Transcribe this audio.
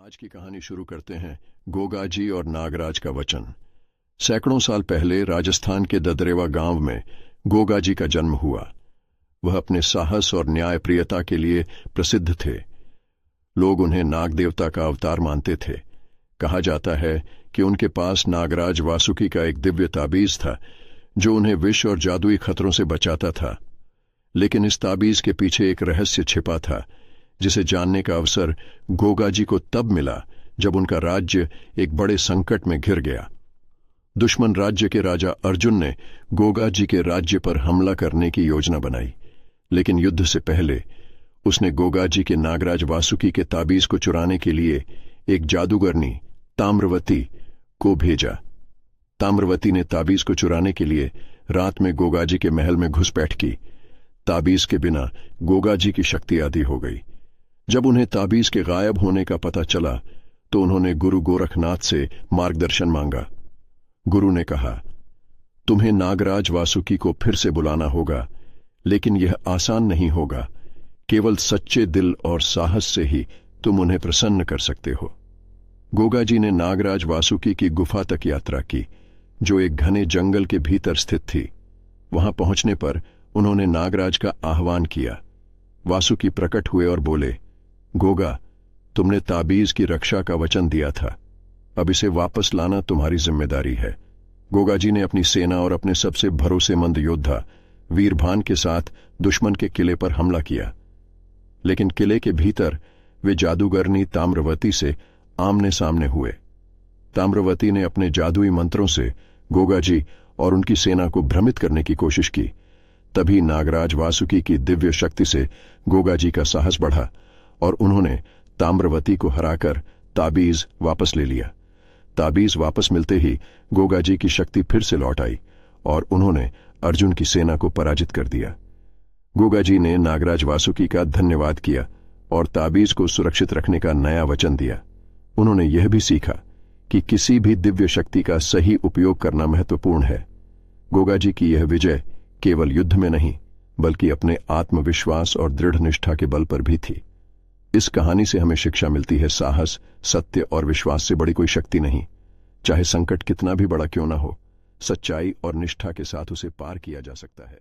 आज की कहानी शुरू करते हैं गोगाजी और नागराज का वचन। सैकड़ों साल पहले राजस्थान के ददरेवा गांव में गोगाजी का जन्म हुआ। वह अपने साहस और न्यायप्रियता के लिए प्रसिद्ध थे। लोग उन्हें नाग देवता का अवतार मानते थे। कहा जाता है कि उनके पास नागराज वासुकी का एक दिव्य ताबीज था जो उन्हें विष और जादुई खतरों से बचाता था। लेकिन इस ताबीज के पीछे एक रहस्य छिपा था जिसे जानने का अवसर गोगाजी को तब मिला जब उनका राज्य एक बड़े संकट में घिर गया। दुश्मन राज्य के राजा अर्जुन ने गोगाजी के राज्य पर हमला करने की योजना बनाई, लेकिन युद्ध से पहले उसने गोगाजी के नागराज वासुकी के ताबीज को चुराने के लिए एक जादूगरनी ताम्रवती को भेजा। ताम्रवती ने ताबीज को चुराने के लिए रात में गोगाजी के महल में घुसपैठ की। ताबीज के बिना गोगाजी की शक्ति आधी हो गई। जब उन्हें ताबीज के गायब होने का पता चला तो उन्होंने गुरु गोरखनाथ से मार्गदर्शन मांगा। गुरु ने कहा, तुम्हें नागराज वासुकी को फिर से बुलाना होगा, लेकिन यह आसान नहीं होगा। केवल सच्चे दिल और साहस से ही तुम उन्हें प्रसन्न कर सकते हो। गोगाजी ने नागराज वासुकी की गुफा तक यात्रा की, जो एक घने जंगल के भीतर स्थित थी। वहां पहुंचने पर उन्होंने नागराज का आह्वान किया। वासुकी प्रकट हुए और बोले, गोगा, तुमने ताबीज की रक्षा का वचन दिया था, अब इसे वापस लाना तुम्हारी जिम्मेदारी है। गोगाजी ने अपनी सेना और अपने सबसे भरोसेमंद योद्धा वीरभान के साथ दुश्मन के किले पर हमला किया, लेकिन किले के भीतर वे जादूगरनी ताम्रवती से आमने सामने हुए। ताम्रवती ने अपने जादुई मंत्रों से गोगाजी और उनकी सेना को भ्रमित करने की कोशिश की। तभी नागराज वासुकी की दिव्य शक्ति से गोगाजी का साहस बढ़ा और उन्होंने ताम्रवती को हराकर ताबीज वापस ले लिया। ताबीज वापस मिलते ही गोगाजी की शक्ति फिर से लौट आई और उन्होंने अर्जुन की सेना को पराजित कर दिया। गोगाजी ने नागराज वासुकी का धन्यवाद किया और ताबीज को सुरक्षित रखने का नया वचन दिया। उन्होंने यह भी सीखा कि किसी भी दिव्य शक्ति का सही उपयोग करना महत्वपूर्ण है। गोगाजी की यह विजय केवल युद्ध में नहीं, बल्कि अपने आत्मविश्वास और दृढ़ निष्ठा के बल पर भी थी। इस कहानी से हमें शिक्षा मिलती है, साहस, सत्य और विश्वास से बड़ी कोई शक्ति नहीं। चाहे संकट कितना भी बड़ा क्यों ना हो, सच्चाई और निष्ठा के साथ उसे पार किया जा सकता है।